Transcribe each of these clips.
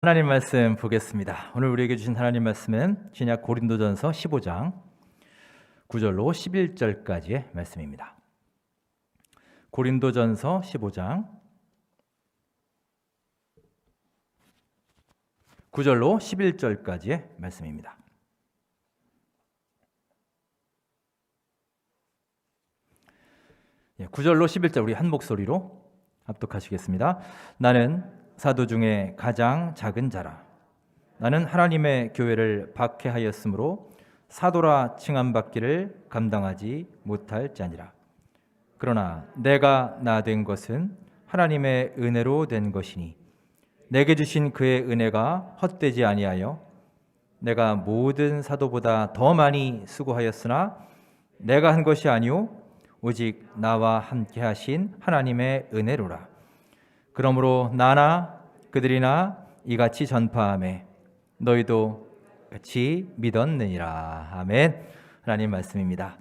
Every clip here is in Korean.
하나님 말씀 보겠습니다. 오늘 우리에게 주신 하나님 말씀은 신약 고린도전서 15장 9절로 11절까지의 말씀입니다. 고린도전서 15장 9절로 11절까지의 말씀입니다. 예, 9절로 11절 우리 한 목소리로 합독하시겠습니다. 나는 사도 중에 가장 작은 자라. 나는 하나님의 교회를 박해하였으므로 사도라 칭함받기를 감당하지 못할 자니라. 그러나 내가 나 된 것은 하나님의 은혜로 된 것이니 내게 주신 그의 은혜가 헛되지 아니하여 내가 모든 사도보다 더 많이 수고하였으나 내가 한 것이 아니오 오직 나와 함께 하신 하나님의 은혜로라. 그러므로 나나 그들이나 이같이 전파하매 너희도 같이 믿었느니라. 아멘. 하나님 말씀입니다.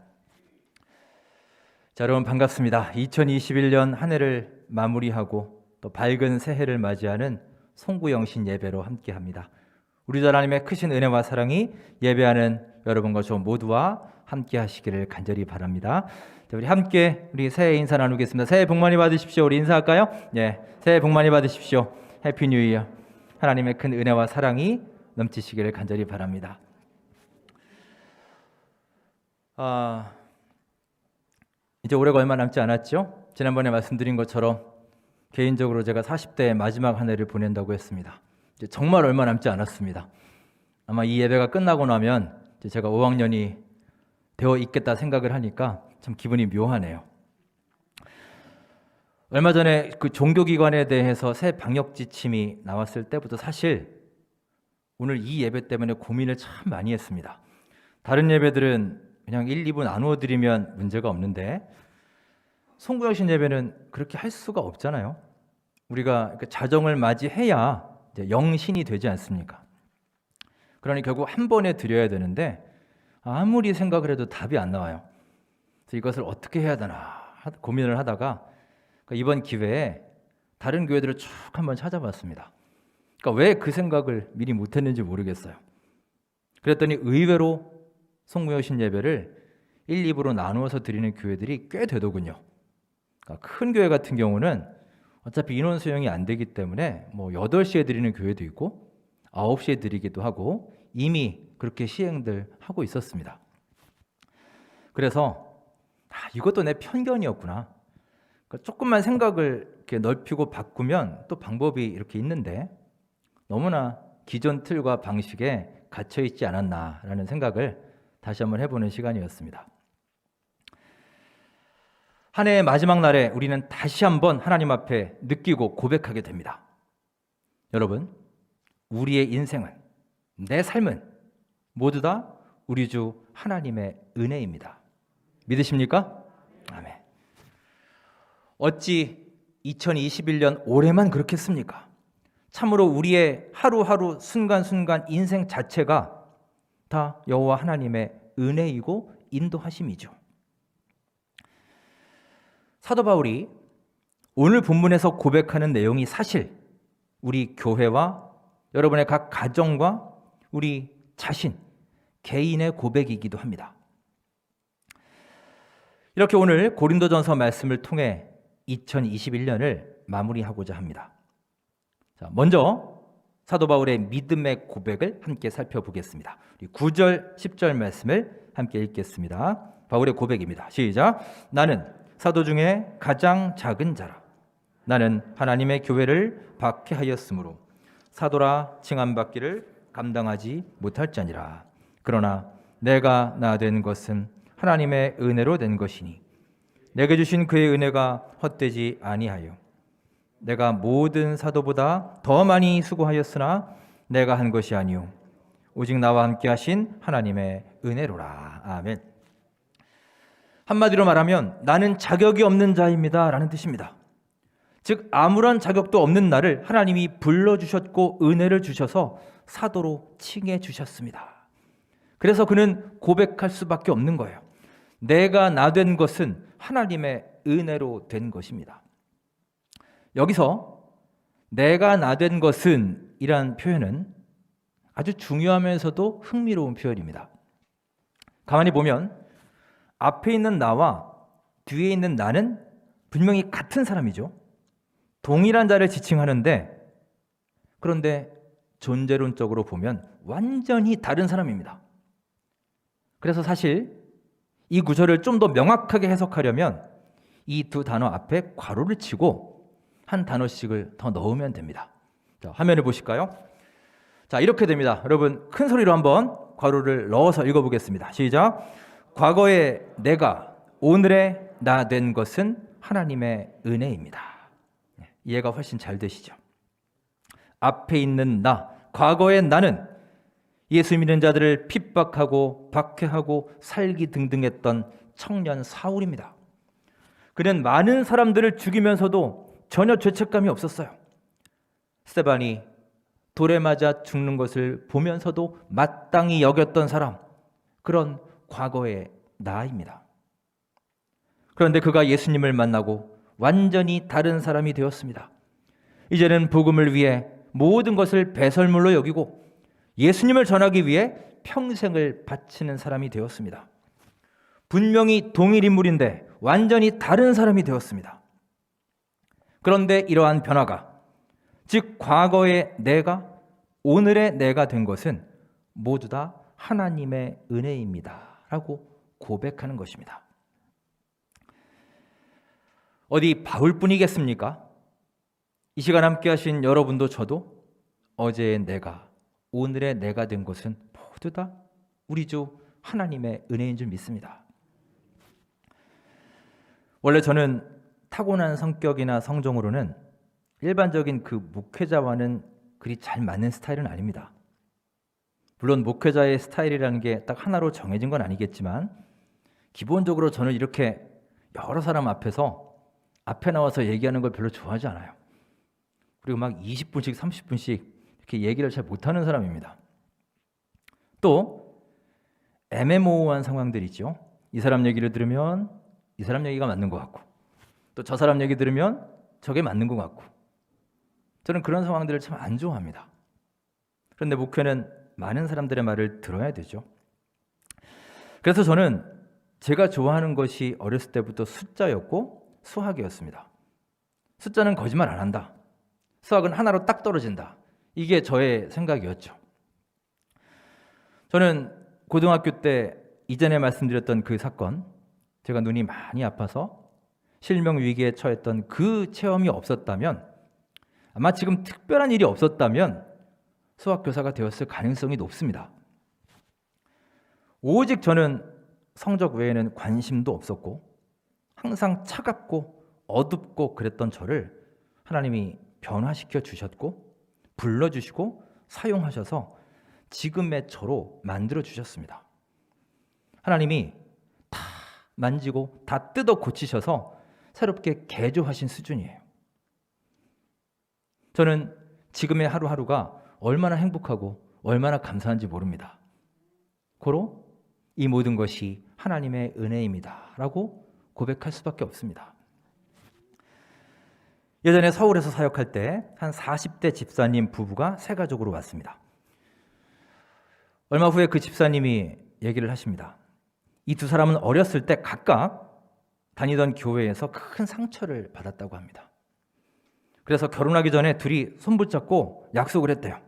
자, 여러분 반갑습니다. 2021년 한 해를 마무리하고 또 밝은 새해를 맞이하는 송구영신 예배로 함께합니다. 우리 주 하나님의 크신 은혜와 사랑이 예배하는 여러분과 저 모두와 함께 하시기를 간절히 바랍니다. 자, 우리 함께 우리 새해 인사 나누겠습니다. 새해 복 많이 받으십시오. 우리 인사할까요? 네, 새해 복 많이 받으십시오. 해피 뉴 이어. 하나님의 큰 은혜와 사랑이 넘치시기를 간절히 바랍니다. 이제 올해가 얼마 남지 않았죠? 지난번에 말씀드린 것처럼 개인적으로 제가 40대의 마지막 한 해를 보낸다고 했습니다. 이제 정말 얼마 남지 않았습니다. 아마 이 예배가 끝나고 나면 이제 제가 5학년이 되어 있겠다 생각을 하니까 참 기분이 묘하네요. 얼마 전에 그 종교기관에 대해서 새 방역 지침이 나왔을 때부터 사실 오늘 이 예배 때문에 고민을 참 많이 했습니다. 다른 예배들은 그냥 1, 2분 나누어 드리면 문제가 없는데 송구영신 예배는 그렇게 할 수가 없잖아요. 우리가 자정을 맞이해야 이제 영신이 되지 않습니까? 그러니 결국 한 번에 드려야 되는데 아무리 생각을 해도 답이 안 나와요. 그래서 이것을 어떻게 해야 되나 고민을 하다가 이번 기회에 다른 교회들을 쭉 한번 찾아봤습니다. 그러니까 왜 그 생각을 미리 못했는지 모르겠어요. 그랬더니 의외로 송구영신 예배를 1, 2부로 나누어서 드리는 교회들이 꽤 되더군요. 그러니까 큰 교회 같은 경우는 어차피 인원 수용이 안 되기 때문에 8시에 드리는 교회도 있고 9시에 드리기도 하고 이미 그렇게 시행들 하고 있었습니다. 그래서 이것도 내 편견이었구나. 그러니까 조금만 생각을 이렇게 넓히고 바꾸면 또 방법이 이렇게 있는데 너무나 기존 틀과 방식에 갇혀 있지 않았나라는 생각을 다시 한번 해보는 시간이었습니다. 한 해의 마지막 날에 우리는 다시 한번 하나님 앞에 느끼고 고백하게 됩니다. 여러분, 우리의 인생은, 내 삶은 모두 다 우리 주 하나님의 은혜입니다. 믿으십니까? 아멘. 어찌 2021년 올해만 그렇겠습니까? 참으로 우리의 하루하루 순간순간 인생 자체가 다 여호와 하나님의 은혜이고 인도하심이죠. 사도 바울이 오늘 본문에서 고백하는 내용이 사실 우리 교회와 여러분의 각 가정과 우리 자신, 개인의 고백이기도 합니다. 이렇게 오늘 고린도전서 말씀을 통해 2021년을 마무리하고자 합니다. 자, 먼저 사도 바울의 믿음의 고백을 함께 살펴보겠습니다. 우리 9절, 10절 말씀을 함께 읽겠습니다. 바울의 고백입니다. 시작. 나는 사도 중에 가장 작은 자라. 나는 하나님의 교회를 박해하였으므로 사도라 칭함받기를 감당하지 못할 자니라. 그러나 내가 나 된 것은 하나님의 은혜로 된 것이니 내게 주신 그의 은혜가 헛되지 아니하여 내가 모든 사도보다 더 많이 수고하였으나 내가 한 것이 아니오 오직 나와 함께 하신 하나님의 은혜로라. 아멘. 한마디로 말하면 나는 자격이 없는 자입니다 라는 뜻입니다. 즉 아무런 자격도 없는 나를 하나님이 불러주셨고 은혜를 주셔서 사도로 칭해 주셨습니다. 그래서 그는 고백할 수밖에 없는 거예요. 내가 나 된 것은 하나님의 은혜로 된 것입니다. 여기서 내가 나 된 것은 사실이란 표현은 아주 중요하면서도 흥미로운 표현입니다. 가만히 보면 앞에 있는 나와 뒤에 있는 나는 분명히 같은 사람이죠. 동일한 자를 지칭하는데, 그런데 존재론적으로 보면 완전히 다른 사람입니다. 그래서 사실 이 구절을 좀 더 명확하게 해석하려면 이 두 단어 앞에 괄호를 치고 한 단어씩을 더 넣으면 됩니다. 자, 화면을 보실까요? 자, 이렇게 됩니다. 여러분 큰 소리로 한번 괄호를 넣어서 읽어보겠습니다. 시작. 과거의 내가 오늘의 나 된 것은 하나님의 은혜입니다. 이해가 훨씬 잘 되시죠? 앞에 있는 나, 과거의 나는 예수 믿는 자들을 핍박하고 박해하고 살기 등등했던 청년 사울입니다. 그는 많은 사람들을 죽이면서도 전혀 죄책감이 없었어요. 스데반이 돌에 맞아 죽는 것을 보면서도 마땅히 여겼던 사람, 그런 과거의 나입니다. 그런데 그가 예수님을 만나고 완전히 다른 사람이 되었습니다. 이제는 복음을 위해 모든 것을 배설물로 여기고 예수님을 전하기 위해 평생을 바치는 사람이 되었습니다. 분명히 동일 인물인데 완전히 다른 사람이 되었습니다. 그런데 이러한 변화가, 즉 과거의 내가 오늘의 내가 된 것은 모두 다 하나님의 은혜입니다 라고 고백하는 것입니다. 어디 바울뿐이겠습니까? 이 시간 함께 하신 여러분도 저도 어제의 내가 오늘의 내가 된 것은 모두 다 우리 주 하나님의 은혜인 줄 믿습니다. 원래 저는 타고난 성격이나 성정으로는 일반적인 그 목회자와는 그리 잘 맞는 스타일은 아닙니다. 물론 목회자의 스타일이라는 게 딱 하나로 정해진 건 아니겠지만 기본적으로 저는 이렇게 여러 사람 앞에서 앞에 나와서 얘기하는 걸 별로 좋아하지 않아요. 그리고 막 20분씩 30분씩 이렇게 얘기를 잘 못하는 사람입니다. 또 애매모호한 상황들이 있죠. 이 사람 얘기를 들으면 이 사람 얘기가 맞는 것 같고, 또 저 사람 얘기 들으면 저게 맞는 것 같고, 저는 그런 상황들을 참 안 좋아합니다. 그런데 목회는 많은 사람들의 말을 들어야 되죠. 그래서 저는 제가 좋아하는 것이 어렸을 때부터 숫자였고 수학이었습니다. 숫자는 거짓말 안 한다. 수학은 하나로 딱 떨어진다. 이게 저의 생각이었죠. 저는 고등학교 때 이전에 말씀드렸던 그 사건, 제가 눈이 많이 아파서 실명 위기에 처했던 그 체험이 없었다면, 아마 지금 특별한 일이 없었다면 수학 교사가 되었을 가능성이 높습니다. 오직 저는 성적 외에는 관심도 없었고 항상 차갑고 어둡고 그랬던 저를 하나님이 변화시켜 주셨고 불러주시고 사용하셔서 지금의 저로 만들어 주셨습니다. 하나님이 다 만지고 다 뜯어 고치셔서 새롭게 개조하신 수준이에요. 저는 지금의 하루하루가 얼마나 행복하고 얼마나 감사한지 모릅니다. 고로 이 모든 것이 하나님의 은혜입니다 라고 고백할 수밖에 없습니다. 예전에 서울에서 사역할 때 한 40대 집사님 부부가 세 가족으로 왔습니다. 얼마 후에 그 집사님이 얘기를 하십니다. 이 두 사람은 어렸을 때 각각 다니던 교회에서 큰 상처를 받았다고 합니다. 그래서 결혼하기 전에 둘이 손붙잡고 약속을 했대요.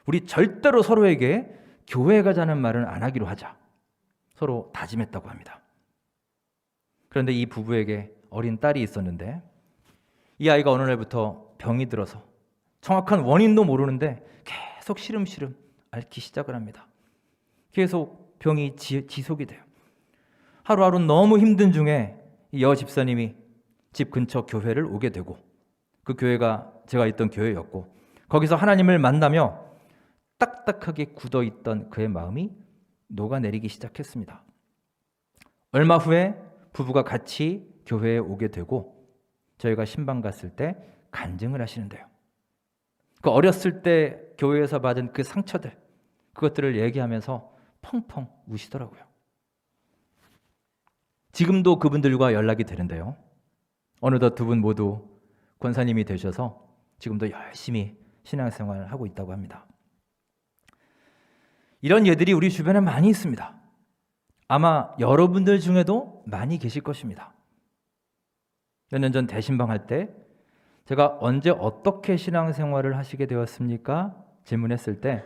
우리 절대로 서로에게 교회 가자는 말은 안 하기로 하자. 서로 다짐했다고 합니다. 그런데 이 부부에게 어린 딸이 있었는데 이 아이가 어느 날부터 병이 들어서 정확한 원인도 모르는데 계속 시름시름 앓기 시작을 합니다. 계속 병이 지속이 돼요. 하루하루 너무 힘든 중에 이 여 집사님이 집 근처 교회를 오게 되고, 그 교회가 제가 있던 교회였고, 거기서 하나님을 만나며 딱딱하게 굳어있던 그의 마음이 녹아내리기 시작했습니다. 얼마 후에 부부가 같이 교회에 오게 되고 저희가 신방 갔을 때 간증을 하시는데요. 그 어렸을 때 교회에서 받은 그 상처들, 그것들을 얘기하면서 펑펑 우시더라고요. 지금도 그분들과 연락이 되는데요. 어느덧 두 분 모두 권사님이 되셔서 지금도 열심히 신앙생활을 하고 있다고 합니다. 이런 예들이 우리 주변에 많이 있습니다. 아마 여러분들 중에도 많이 계실 것입니다. 몇 년 전 대신방 할 때 제가 언제 어떻게 신앙생활을 하시게 되었습니까? 질문했을 때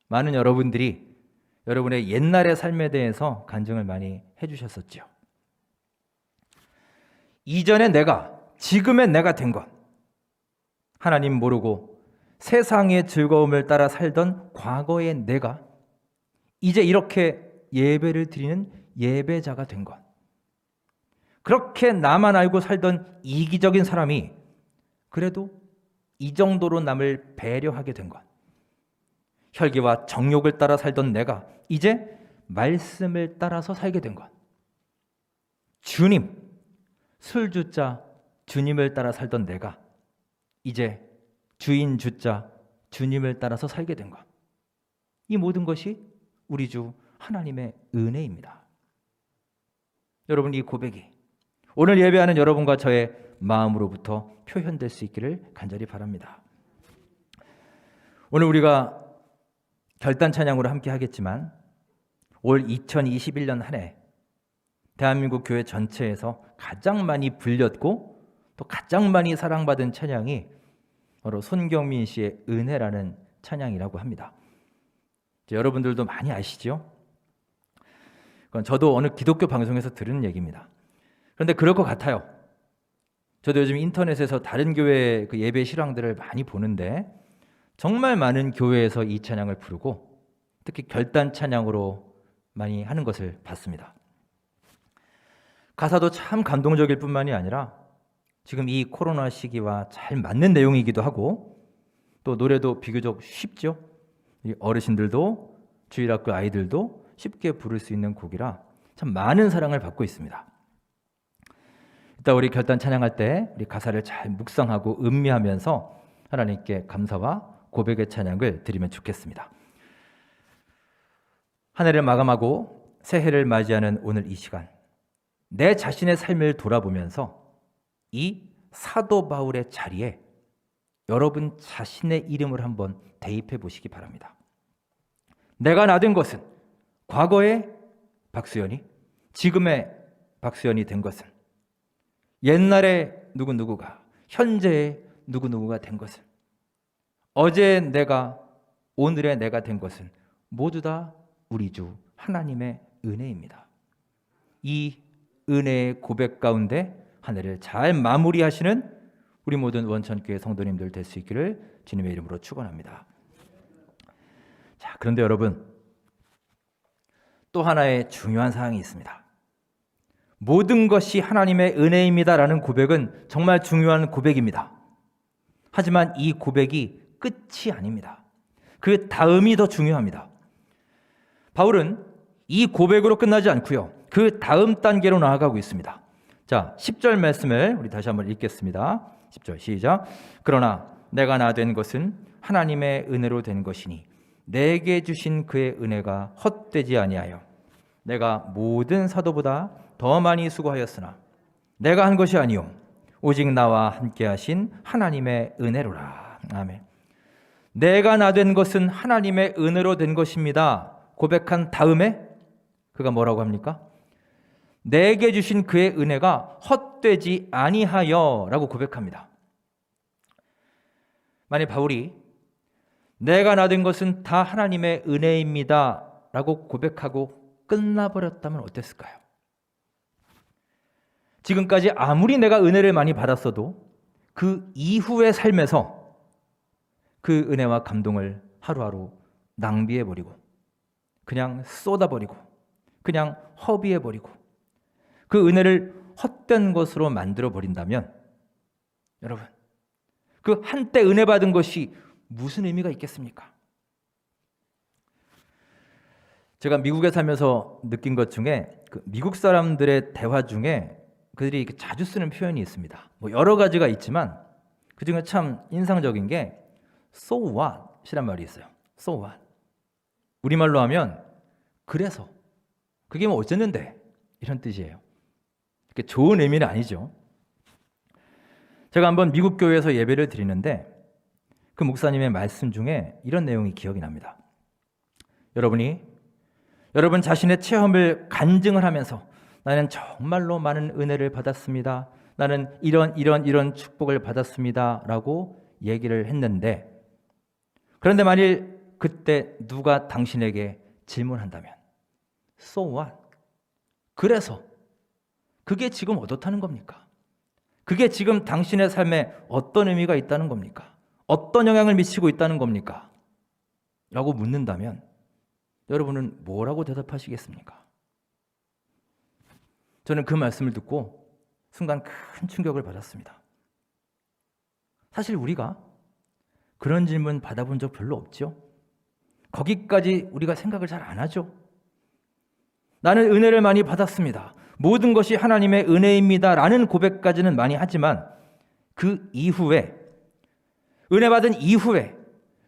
많은 여러분들이 여러분의 옛날의 삶에 대해서 간증을 많이 해주셨었죠. 이전의 내가, 지금의 내가 된 것, 하나님 모르고 세상의 즐거움을 따라 살던 과거의 내가 이제 이렇게 예배를 드리는 예배자가 된 것, 그렇게 나만 알고 살던 이기적인 사람이 그래도 이 정도로 남을 배려하게 된 것, 혈기와 정욕을 따라 살던 내가 이제 말씀을 따라서 살게 된 것, 주님, 술주자 주님을 따라 살던 내가 이제 주인 주자 주님을 따라서 살게 된 것, 이 모든 것이 우리 주 하나님의 은혜입니다. 여러분, 이 고백이 오늘 예배하는 여러분과 저의 마음으로부터 표현될 수 있기를 간절히 바랍니다. 오늘 우리가 결단 찬양으로 함께 하겠지만 올 2021년 한 해 대한민국 교회 전체에서 가장 많이 불렸고 또 가장 많이 사랑받은 찬양이 바로 손경민 씨의 은혜라는 찬양이라고 합니다. 여러분들도 많이 아시죠? 그건 저도 어느 기독교 방송에서 들은 얘기입니다. 그런데 그럴 것 같아요. 저도 요즘 인터넷에서 다른 교회 그 예배 실황들을 많이 보는데 정말 많은 교회에서 이 찬양을 부르고 특히 결단 찬양으로 많이 하는 것을 봤습니다. 가사도 참 감동적일 뿐만이 아니라 지금 이 코로나 시기와 잘 맞는 내용이기도 하고 또 노래도 비교적 쉽죠. 어르신들도 주일학교 아이들도 쉽게 부를 수 있는 곡이라 참 많은 사랑을 받고 있습니다. 이따 우리 결단 찬양할 때 우리 가사를 잘 묵상하고 음미하면서 하나님께 감사와 고백의 찬양을 드리면 좋겠습니다. 한 해를 마감하고 새해를 맞이하는 오늘 이 시간, 내 자신의 삶을 돌아보면서 이 사도 바울의 자리에 여러분 자신의 이름을 한번 대입해 보시기 바랍니다. 내가 나된 것은 과거의 박수연이, 지금의 박수연이 된 것은, 옛날에 누구누구가, 현재의 누구누구가 된 것은, 어제의 내가, 오늘의 내가 된 것은 모두 다 우리 주 하나님의 은혜입니다. 이 은혜의 고백 가운데 한 해를 잘 마무리하시는 우리 모든 원천교회 성도님들 될 수 있기를 주님의 이름으로 축원합니다. 자, 그런데 여러분, 또 하나의 중요한 사항이 있습니다. 모든 것이 하나님의 은혜입니다라는 고백은 정말 중요한 고백입니다. 하지만 이 고백이 끝이 아닙니다. 그 다음이 더 중요합니다. 바울은 이 고백으로 끝나지 않고요, 그 다음 단계로 나아가고 있습니다. 자, 10절 말씀을 우리 다시 한번 읽겠습니다. 10절 시작. 그러나 내가 나 된 것은 하나님의 은혜로 된 것이니 내게 주신 그의 은혜가 헛되지 아니하여 내가 모든 사도보다 더 많이 수고하였으나 내가 한 것이 아니요 오직 나와 함께 하신 하나님의 은혜로라. 아멘. 내가 나 된 것은 하나님의 은혜로 된 것입니다 고백한 다음에 그가 뭐라고 합니까? 내게 주신 그의 은혜가 헛되지 아니하여 라고 고백합니다. 만약 바울이 내가 나 된 것은 다 하나님의 은혜입니다 라고 고백하고 끝나버렸다면 어땠을까요? 지금까지 아무리 내가 은혜를 많이 받았어도 그 이후의 삶에서 그 은혜와 감동을 하루하루 낭비해버리고 그냥 쏟아버리고 그냥 허비해버리고 그 은혜를 헛된 것으로 만들어버린다면 여러분, 그 한때 은혜 받은 것이 무슨 의미가 있겠습니까? 제가 미국에 살면서 느낀 것 중에 그 미국 사람들의 대화 중에 그들이 자주 쓰는 표현이 있습니다. 뭐 여러 가지가 있지만 그 중에 참 인상적인 게 So what? 이란 말이 있어요. So what? 우리말로 하면 그래서, 그게 뭐 어쨌는데 이런 뜻이에요. 그게 좋은 의미는 아니죠. 제가 한번 미국 교회에서 예배를 드리는데 그 목사님의 말씀 중에 이런 내용이 기억이 납니다. 여러분 자신의 체험을 간증을 하면서 나는 정말로 많은 은혜를 받았습니다. 나는 이런 축복을 받았습니다. 라고 얘기를 했는데, 그런데 만일 그때 누가 당신에게 질문한다면 So what? 그래서 그게 지금 어떻다는 겁니까? 그게 지금 당신의 삶에 어떤 의미가 있다는 겁니까? 어떤 영향을 미치고 있다는 겁니까? 라고 묻는다면 여러분은 뭐라고 대답하시겠습니까? 저는 그 말씀을 듣고 순간 큰 충격을 받았습니다. 사실 우리가 그런 질문 받아본 적 별로 없죠. 거기까지 우리가 생각을 잘 안 하죠. 나는 은혜를 많이 받았습니다. 모든 것이 하나님의 은혜입니다. 라는 고백까지는 많이 하지만 그 이후에, 은혜 받은 이후에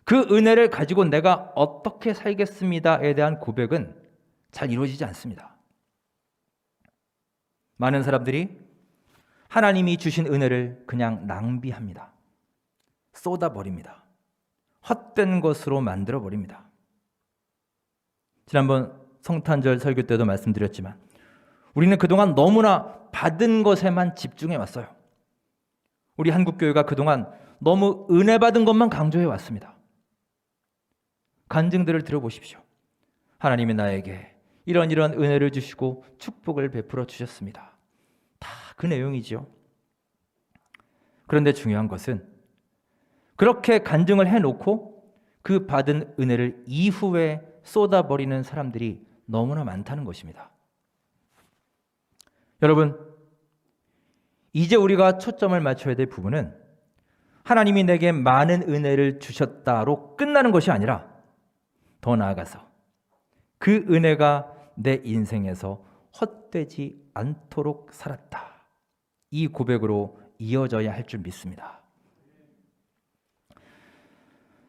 그 은혜를 가지고 내가 어떻게 살겠습니다에 대한 고백은 잘 이루어지지 않습니다. 많은 사람들이 하나님이 주신 은혜를 그냥 낭비합니다. 쏟아버립니다. 헛된 것으로 만들어버립니다. 지난번 성탄절 설교 때도 말씀드렸지만 우리는 그동안 너무나 받은 것에만 집중해 왔어요. 우리 한국교회가 그동안 너무 은혜 받은 것만 강조해 왔습니다. 간증들을 들어보십시오. 하나님이 나에게 이런 은혜를 주시고 축복을 베풀어 주셨습니다. 다 그 내용이죠. 그런데 중요한 것은 그렇게 간증을 해놓고 그 받은 은혜를 이후에 쏟아버리는 사람들이 너무나 많다는 것입니다. 여러분, 이제 우리가 초점을 맞춰야 될 부분은 하나님이 내게 많은 은혜를 주셨다로 끝나는 것이 아니라 더 나아가서 그 은혜가 내 인생에서 헛되지 않도록 살았다. 이 고백으로 이어져야 할 줄 믿습니다.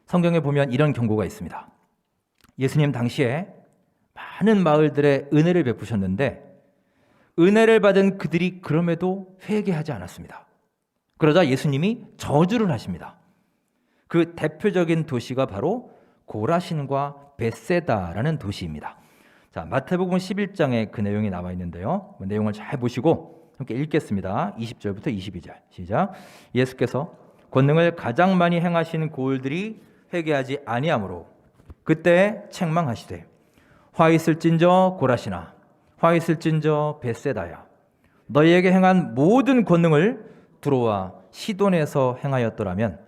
성경에 보면 이런 경고가 있습니다. 예수님 당시에 많은 마을들에 은혜를 베푸셨는데 은혜를 받은 그들이 그럼에도 회개하지 않았습니다. 그러자 예수님이 저주를 하십니다. 그 대표적인 도시가 바로 고라신과 벳세다라는 도시입니다. 자, 마태복음 11장에 그 내용이 나와 있는데요. 그 내용을 잘 보시고 함께 읽겠습니다. 20절부터 22절 시작. 예수께서 권능을 가장 많이 행하신 고을들이 회개하지 아니하므로 그때 책망하시되 화 있을진저 고라시나 화 있을진저 벳세다야 너희에게 행한 모든 권능을 두로와 시돈에서 행하였더라면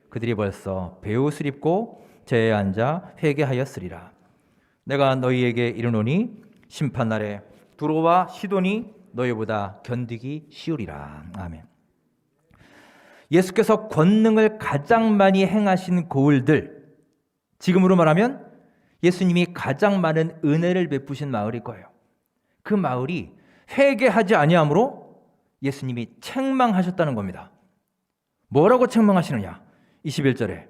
그들이 벌써 베옷을 입고 제에 앉아 회개하였으리라. 내가 너희에게 이르노니 심판날에 두로와 시돈이 너희보다 견디기 쉬우리라. 아멘. 예수께서 권능을 가장 많이 행하신 고을들, 지금으로 말하면 예수님이 가장 많은 은혜를 베푸신 마을일 거예요. 그 마을이 회개하지 아니하므로 예수님이 책망하셨다는 겁니다. 뭐라고 책망하시느냐? 21절에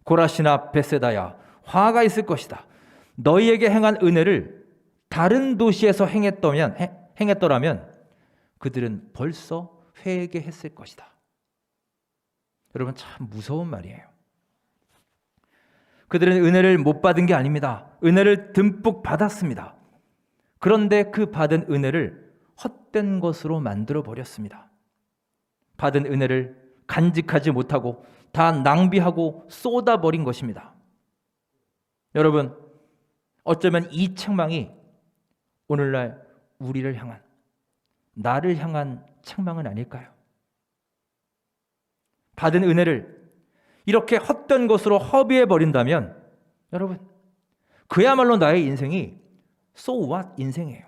고라시나 벳세다야 화가 있을 것이다. 너희에게 행한 은혜를 다른 도시에서 행했더라면 그들은 벌써 회개했을 것이다. 여러분 참 무서운 말이에요. 그들은 은혜를 못 받은 게 아닙니다. 은혜를 듬뿍 받았습니다. 그런데 그 받은 은혜를 헛된 것으로 만들어 버렸습니다. 받은 은혜를 간직하지 못하고 다 낭비하고 쏟아버린 것입니다. 여러분, 어쩌면 이 책망이 오늘날 우리를 향한, 나를 향한 책망은 아닐까요? 받은 은혜를 이렇게 헛된 것으로 허비해 버린다면 여러분, 그야말로 나의 인생이 So what 인생이에요.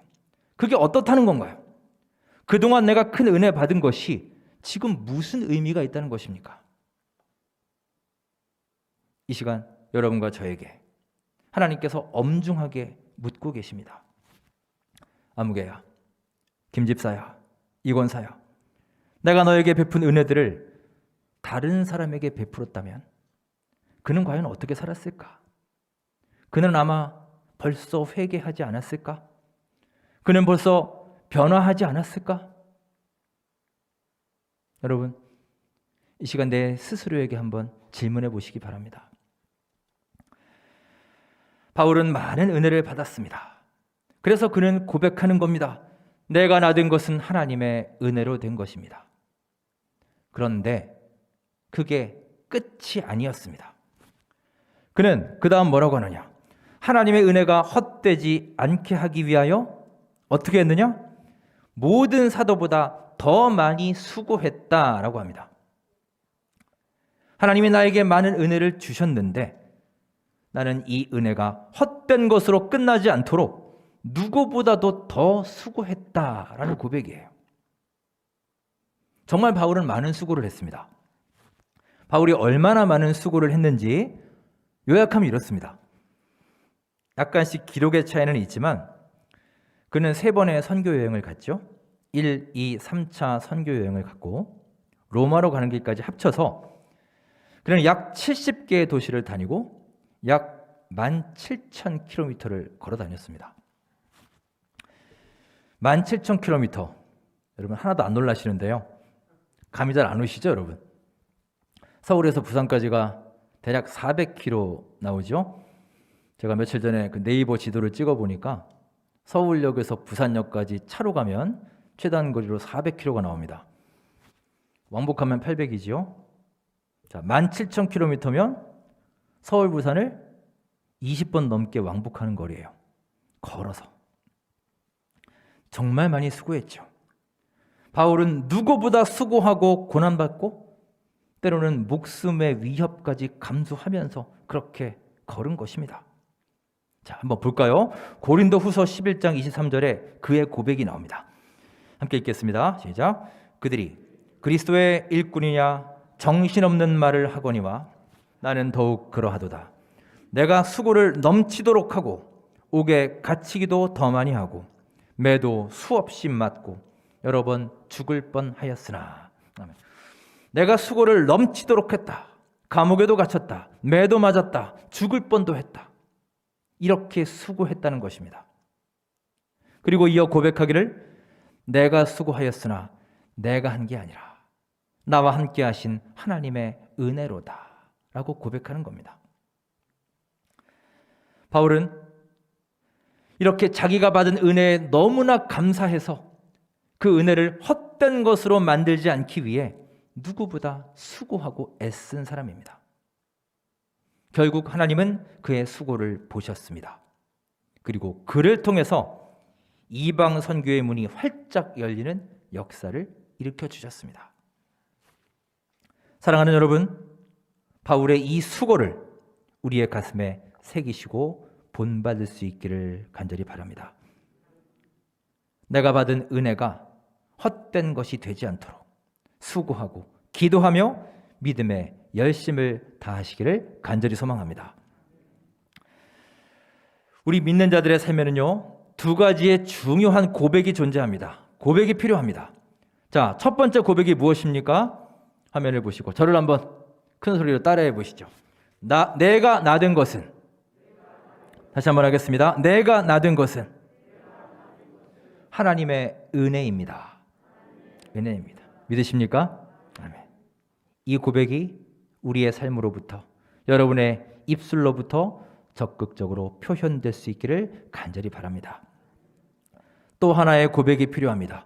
그게 어떻다는 건가요? 그동안 내가 큰 은혜 받은 것이 지금 무슨 의미가 있다는 것입니까? 이 시간 여러분과 저에게 하나님께서 엄중하게 묻고 계십니다. 아무개야, 김집사야, 이권사야, 내가 너에게 베푼 은혜들을 다른 사람에게 베풀었다면 그는 과연 어떻게 살았을까? 그는 아마 벌써 회개하지 않았을까? 그는 벌써 변화하지 않았을까? 여러분, 이 시간 내 스스로에게 한번 질문해 보시기 바랍니다. 바울은 많은 은혜를 받았습니다. 그래서 그는 고백하는 겁니다. 내가 나된 것은 하나님의 은혜로 된 것입니다. 그런데 그게 끝이 아니었습니다. 그는 그 다음 뭐라고 하느냐? 하나님의 은혜가 헛되지 않게 하기 위하여 어떻게 했느냐? 모든 사도보다 더 많이 수고했다라고 합니다. 하나님이 나에게 많은 은혜를 주셨는데 나는 이 은혜가 헛된 것으로 끝나지 않도록 누구보다도 더 수고했다라는 고백이에요. 정말 바울은 많은 수고를 했습니다. 바울이 얼마나 많은 수고를 했는지 요약하면 이렇습니다. 약간씩 기록의 차이는 있지만 그는 3번의 선교 여행을 갔죠. 1, 2, 3차 선교 여행을 갔고 로마로 가는 길까지 합쳐서 그는 약 70개의 도시를 다니고 약 17,000km를 걸어 다녔습니다. 17,000km. 여러분 하나도 안 놀라시는데요. 감이 잘 안 오시죠, 여러분? 서울에서 부산까지가 대략 400km 나오죠. 제가 며칠 전에 그 네이버 지도를 찍어 보니까 서울역에서 부산역까지 차로 가면 최단 거리로 400km가 나옵니다. 왕복하면 800이지요. 자, 17,000km면 서울 부산을 20번 넘게 왕복하는 거리예요. 걸어서. 정말 많이 수고했죠. 바울은 누구보다 수고하고 고난받고 때로는 목숨의 위협까지 감수하면서 그렇게 걸은 것입니다. 자, 한번 볼까요? 고린도후서 11장 23절에 그의 고백이 나옵니다. 함께 읽겠습니다. 시작. 그들이 그리스도의 일꾼이냐 정신없는 말을 하거니와 나는 더욱 그러하도다. 내가 수고를 넘치도록 하고 옥에 갇히기도 더 많이 하고 매도 수없이 맞고 여러 번 죽을 뻔하였으나 아멘. 내가 수고를 넘치도록 했다. 감옥에도 갇혔다. 매도 맞았다. 죽을 뻔도 했다. 이렇게 수고했다는 것입니다. 그리고 이어 고백하기를 내가 수고하였으나 내가 한 게 아니라 나와 함께 하신 하나님의 은혜로다 라고 고백하는 겁니다. 바울은 이렇게 자기가 받은 은혜에 너무나 감사해서 그 은혜를 헛된 것으로 만들지 않기 위해 누구보다 수고하고 애쓴 사람입니다. 결국 하나님은 그의 수고를 보셨습니다. 그리고 그를 통해서 이방 선교의 문이 활짝 열리는 역사를 일으켜 주셨습니다. 사랑하는 여러분, 바울의 이 수고를 우리의 가슴에 새기시고 본받을 수 있기를 간절히 바랍니다. 내가 받은 은혜가 헛된 것이 되지 않도록 수고하고 기도하며 믿음의 열심을 다하시기를 간절히 소망합니다. 우리 믿는 자들의 삶에는요, 2가지의 중요한 고백이 존재합니다. 고백이 필요합니다. 자, 첫 번째 고백이 무엇입니까? 화면을 보시고 저를 한번 큰 소리로 따라해 보시죠. 내가 나된 것은, 다시 한번 하겠습니다. 내가 나된 것은 하나님의 은혜입니다. 은혜입니다. 믿으십니까? 아멘. 이 고백이 우리의 삶으로부터, 여러분의 입술로부터 적극적으로 표현될 수 있기를 간절히 바랍니다. 또 하나의 고백이 필요합니다.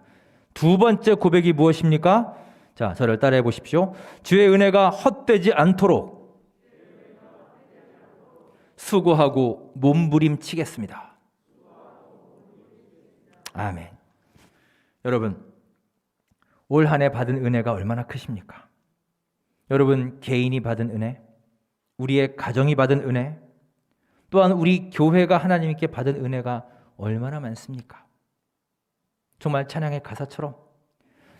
2번째 고백이 무엇입니까? 자, 저를 따라해 보십시오. 주의 은혜가 헛되지 않도록 수고하고 몸부림치겠습니다. 아멘. 여러분, 올 한 해 받은 은혜가 얼마나 크십니까? 여러분 개인이 받은 은혜, 우리의 가정이 받은 은혜, 또한 우리 교회가 하나님께 받은 은혜가 얼마나 많습니까? 정말 찬양의 가사처럼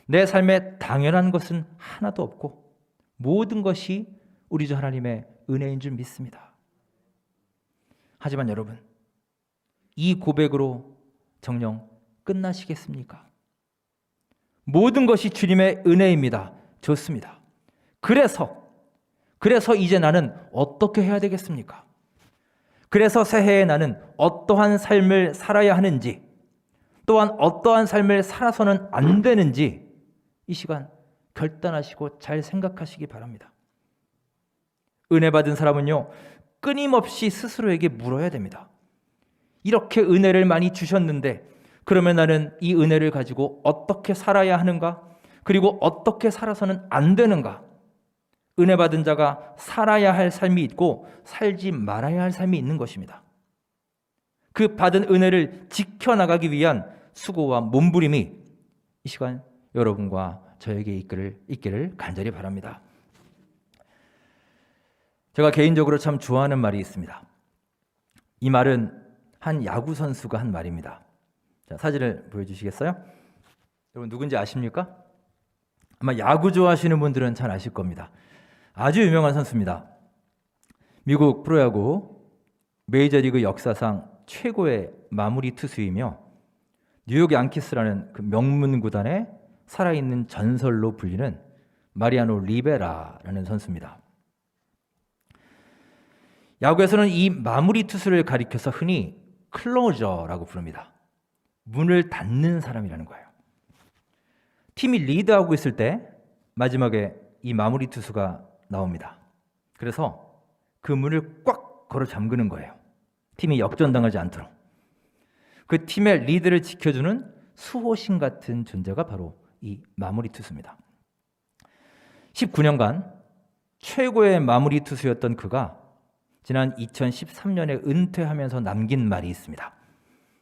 내 삶에 당연한 것은 하나도 없고 모든 것이 우리 주 하나님의 은혜인 줄 믿습니다. 하지만 여러분, 이 고백으로 정녕 끝나시겠습니까? 모든 것이 주님의 은혜입니다. 좋습니다. 그래서 이제 나는 어떻게 해야 되겠습니까? 그래서 새해에 나는 어떠한 삶을 살아야 하는지, 또한 어떠한 삶을 살아서는 안 되는지 이 시간 결단하시고 잘 생각하시기 바랍니다. 은혜 받은 사람은요, 끊임없이 스스로에게 물어야 됩니다. 이렇게 은혜를 많이 주셨는데 그러면 나는 이 은혜를 가지고 어떻게 살아야 하는가? 그리고 어떻게 살아서는 안 되는가? 은혜 받은 자가 살아야 할 삶이 있고 살지 말아야 할 삶이 있는 것입니다. 그 받은 은혜를 지켜나가기 위한 수고와 몸부림이 이 시간 여러분과 저에게 있기를 간절히 바랍니다. 제가 개인적으로 참 좋아하는 말이 있습니다. 이 말은 한 야구 선수가 한 말입니다. 자, 사진을 보여주시겠어요? 여러분 누군지 아십니까? 아마 야구 좋아하시는 분들은 잘 아실 겁니다. 아주 유명한 선수입니다. 미국 프로야구 메이저리그 역사상 최고의 마무리 투수이며 뉴욕 양키스라는 그 명문 구단의 살아있는 전설로 불리는 마리아노 리베라라는 선수입니다. 야구에서는 이 마무리 투수를 가리켜서 흔히 클로저라고 부릅니다. 문을 닫는 사람이라는 거예요. 팀이 리드하고 있을 때 마지막에 이 마무리 투수가 나옵니다. 그래서 그 문을 꽉 걸어 잠그는 거예요. 팀이 역전당하지 않도록. 그 팀의 리드를 지켜주는 수호신 같은 존재가 바로 이 마무리 투수입니다. 19년간 최고의 마무리 투수였던 그가 지난 2013년에 은퇴하면서 남긴 말이 있습니다.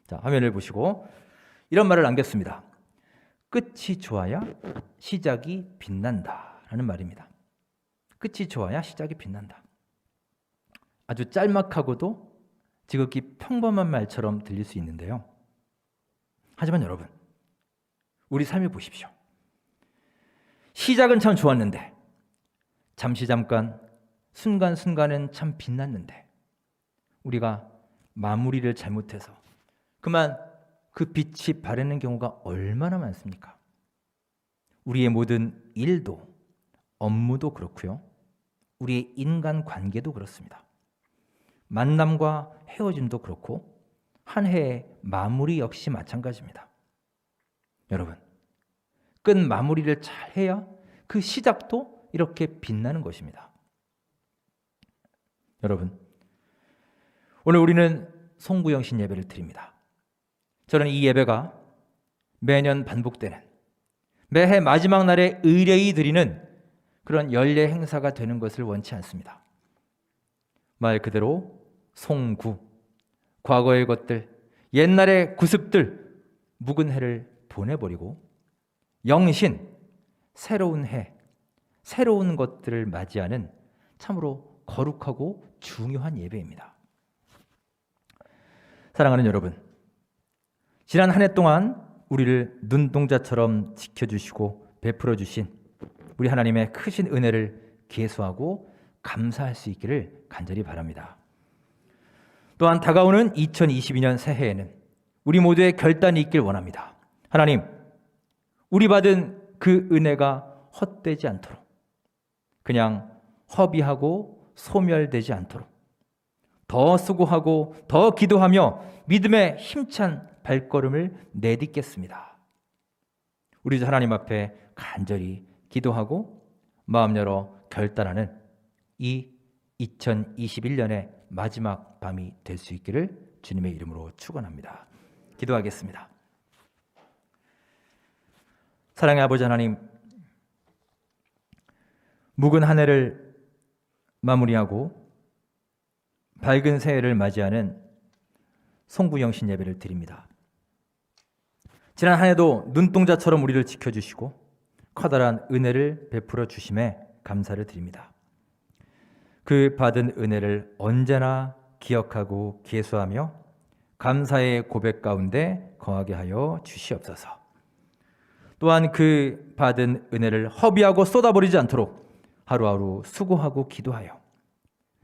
자, 화면을 보시고 이런 말을 남겼습니다. 끝이 좋아야 시작이 빛난다 라는 말입니다. 끝이 좋아야 시작이 빛난다. 아주 짤막하고도 지극히 평범한 말처럼 들릴 수 있는데요. 하지만 여러분, 우리 삶을 보십시오. 시작은 참 좋았는데 잠깐 순간순간은 참 빛났는데 우리가 마무리를 잘못해서 그만 그 빛이 바래는 경우가 얼마나 많습니까? 우리의 모든 일도 업무도 그렇고요. 우리의 인간관계도 그렇습니다. 만남과 헤어짐도 그렇고 한 해의 마무리 역시 마찬가지입니다. 여러분, 끝 마무리를 잘 해야 그 시작도 이렇게 빛나는 것입니다. 여러분, 오늘 우리는 송구영신 예배를 드립니다. 저는 이 예배가 매년 반복되는 매해 마지막 날에 의뢰이 드리는 그런 연례 행사가 되는 것을 원치 않습니다. 말 그대로 송구, 과거의 것들, 옛날의 구습들, 묵은 해를 보내버리고 영신, 새로운 해, 새로운 것들을 맞이하는 참으로 거룩하고 중요한 예배입니다. 사랑하는 여러분, 지난 한 해 동안 우리를 눈동자처럼 지켜주시고 베풀어 주신 우리 하나님의 크신 은혜를 계수하고 감사할 수 있기를 간절히 바랍니다. 또한 다가오는 2022년 새해에는 우리 모두의 결단이 있길 원합니다. 하나님, 우리 받은 그 은혜가 헛되지 않도록, 그냥 허비하고 소멸되지 않도록 더 수고하고 더 기도하며 믿음의 힘찬 발걸음을 내딛겠습니다. 우리 주 하나님 앞에 간절히 기도하고 마음 열어 결단하는 이 2021년의 마지막 밤이 될 수 있기를 주님의 이름으로 축원합니다. 기도하겠습니다. 사랑의 아버지 하나님, 묵은 한 해를 마무리하고 밝은 새해를 맞이하는 송구영신 예배를 드립니다. 지난 한 해도 눈동자처럼 우리를 지켜주시고 커다란 은혜를 베풀어 주심에 감사를 드립니다. 그 받은 은혜를 언제나 기억하고 계수하며 감사의 고백 가운데 거하게 하여 주시옵소서. 또한 그 받은 은혜를 허비하고 쏟아버리지 않도록 하루하루 수고하고 기도하여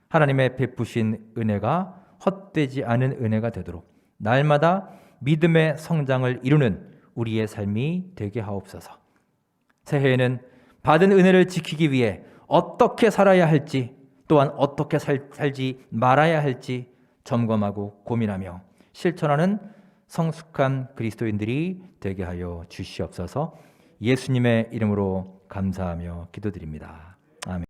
하나님의 베푸신 은혜가 헛되지 않은 은혜가 되도록 날마다 믿음의 성장을 이루는 우리의 삶이 되게 하옵소서. 새해에는 받은 은혜를 지키기 위해 어떻게 살아야 할지, 또한 어떻게 살지 말아야 할지 점검하고 고민하며 실천하는 성숙한 그리스도인들이 되게 하여 주시옵소서. 예수님의 이름으로 감사하며 기도드립니다. 아멘.